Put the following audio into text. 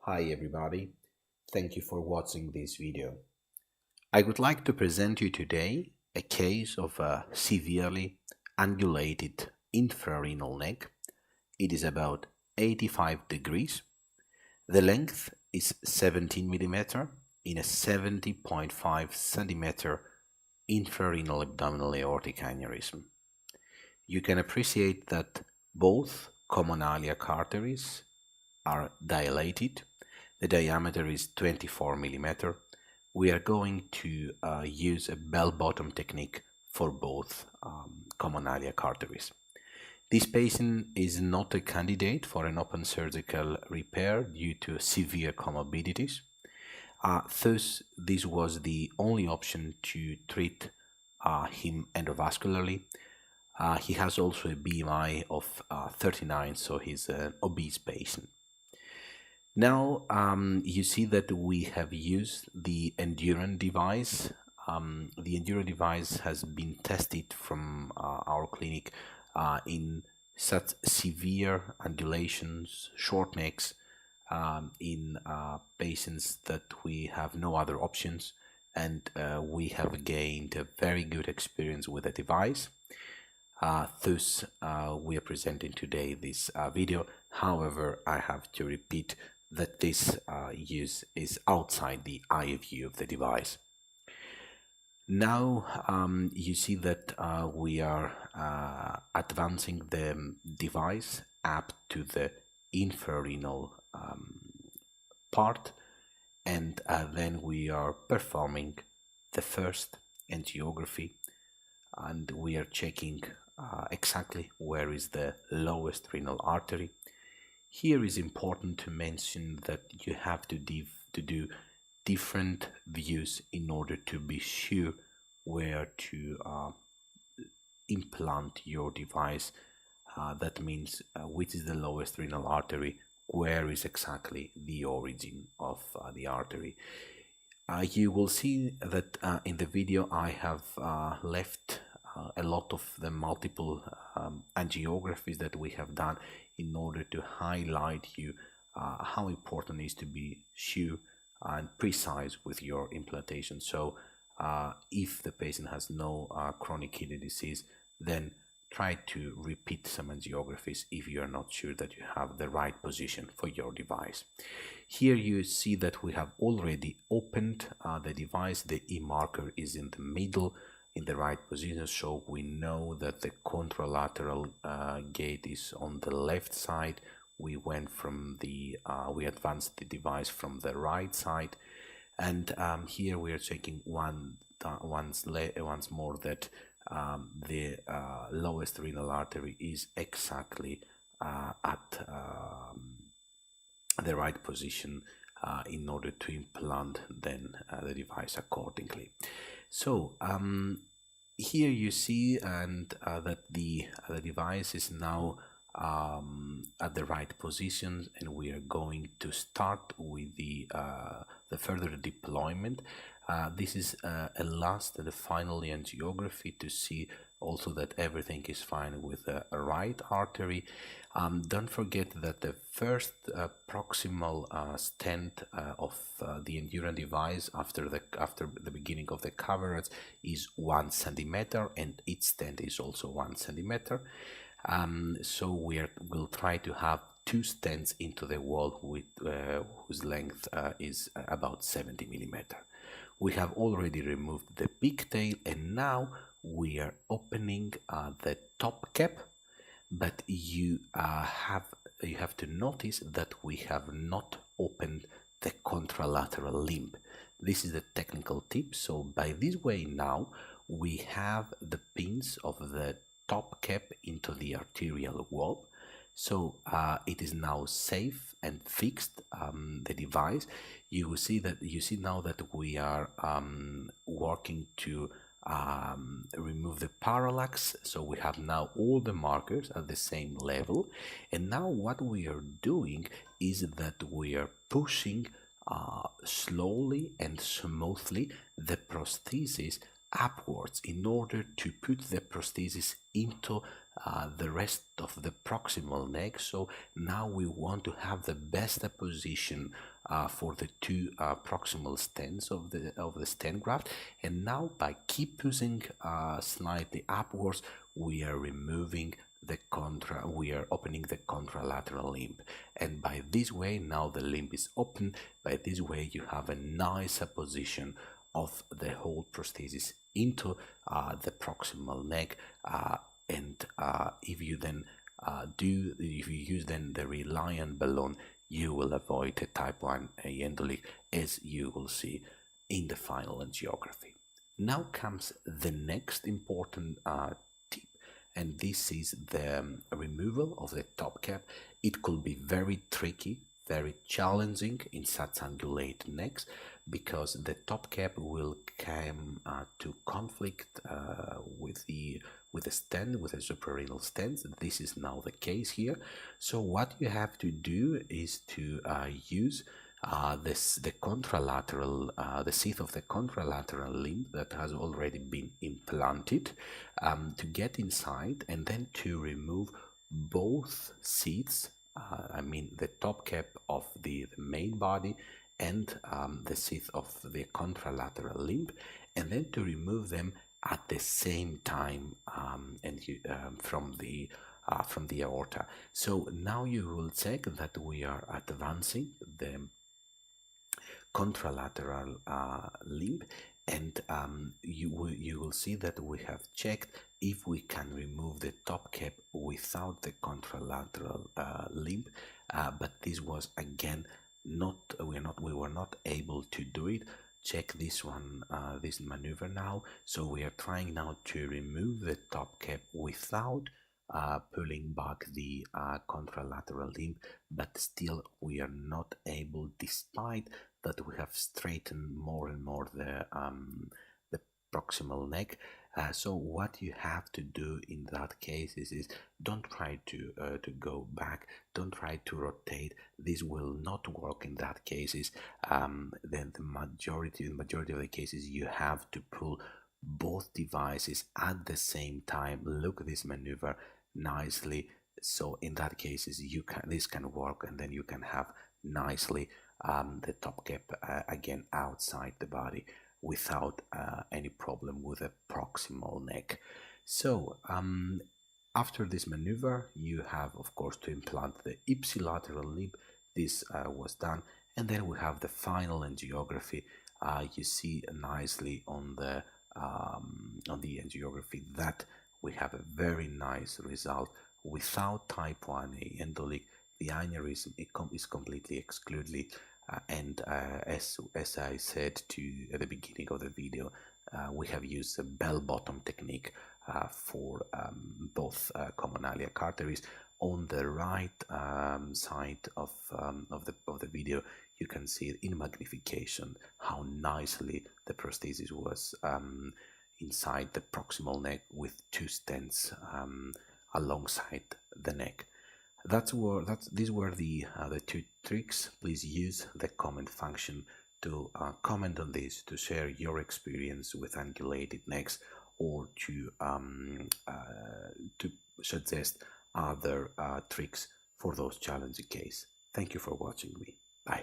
Hi everybody, thank you for watching this video. I would like to present you today a case of a severely angulated infrarenal neck. It is about 85 degrees. The length is 17 mm in a 70.5 cm infrarenal abdominal aortic aneurysm. You can appreciate that both common iliac arteries are dilated. The diameter is 24 mm. We are going to use a bell-bottom technique for both common iliac arteries. This patient is not a candidate for an open surgical repair due to severe comorbidities. Thus, this was the only option to treat him endovascularly. He has also a BMI of 39, so he's an obese patient. Now you see that we have used the Endurance device. The Endurance device has been tested from our clinic in such severe angulations, short necks, in patients that we have no other options, and we have gained a very good experience with the device. Thus, we are presenting today this video. However, I have to repeat that this use is outside the eye view of the device. Now you see that we are advancing the device up to the infrarenal part, and then we are performing the first angiography, and we are checking exactly where is the lowest renal artery. Here is important to mention that you have to do different views in order to be sure where to implant your device. That means which is the lowest renal artery, where is exactly the origin of the artery. You will see that in the video I have left a lot of the multiple angiographies that we have done in order to highlight you how important it is to be sure and precise with your implantation. So if the patient has no chronic kidney disease, then try to repeat some angiographies if you are not sure that you have the right position for your device. Here you see that we have already opened the device. The E marker is in the middle, in the right position, so we know that the contralateral gate is on the left side. We went from the we advanced the device from the right side, and here we are checking once more that the lowest renal artery is exactly at the right position in order to implant then the device accordingly. So here you see that the device is now at the right position, and we are going to start with the further deployment. This is the final angiography to see also that everything is fine with the right artery. Don't forget that the first proximal stent of the Endurance device after the beginning of the coverage is 1 centimeter, and its stent is also 1 centimeter. So we'll try to have 2 stents into the wall with whose length is about 70 millimeter. We have already removed the pigtail, and now we are opening the top cap, but you have to notice that we have not opened the contralateral limb. This is the technical tip. So by this way now we have the pins of the top cap into the arterial wall. So it is now safe and fixed, the device. You see now that we are working to remove the parallax. So we have now all the markers at the same level, and now what we are doing is that we are pushing slowly and smoothly the prosthesis upwards in order to put the prosthesis into the rest of the proximal neck. So now we want to have the best position for the two proximal stents of the stent graft. And now by keep pushing slightly upwards, we are removing we are opening the contralateral limb, and by this way now the limb is open. By this way you have a nicer position of the whole prosthesis into the proximal neck, and if you use then the Reliant balloon, you will avoid a type 1 embolic, as you will see in the final angiography. Now comes the next important tip, and this is the removal of the top cap. It could be very tricky, very challenging in such angulated necks, because the top cap will come to conflict with the stent, with the suprarenal stent. This is now the case here. So what you have to do is to use the contralateral, the sheath of the contralateral limb that has already been implanted, to get inside and then to remove both sheaths. I mean the top cap of the main body and the sheath of the contralateral limb, and then to remove them at the same time from the aorta. So now you will check that we are advancing the contralateral limb, and you will see that we have checked if we can remove the top cap without the contralateral limb, but this was again we were not able to do it. Check this one, this maneuver now. So we are trying now to remove the top cap without pulling back the contralateral limb, but still we are not able, despite that we have straightened more and more the proximal neck. So what you have to do in that case is don't try to go back, don't try to rotate. This will not work in that cases. Then the majority of the cases you have to pull both devices at the same time. Look at this maneuver nicely. So in that cases this can work, and then you can have nicely the top cap again outside the body without any problem with the proximal neck. So after this maneuver, you have of course to implant the ipsilateral limb. This was done, and then we have the final angiography. You see nicely on the angiography that we have a very nice result without type 1a embolic. The aneurysm is completely excluded. And as I said at the beginning of the video, we have used a bell-bottom technique for both common iliac arteries. On the right side of the video, you can see in magnification how nicely the prosthesis was inside the proximal neck with two stents alongside the neck. These were the two tricks. Please use the comment function to comment on this, to share your experience with angulated necks, or to suggest other tricks for those challenging cases. Thank you for watching me. Bye.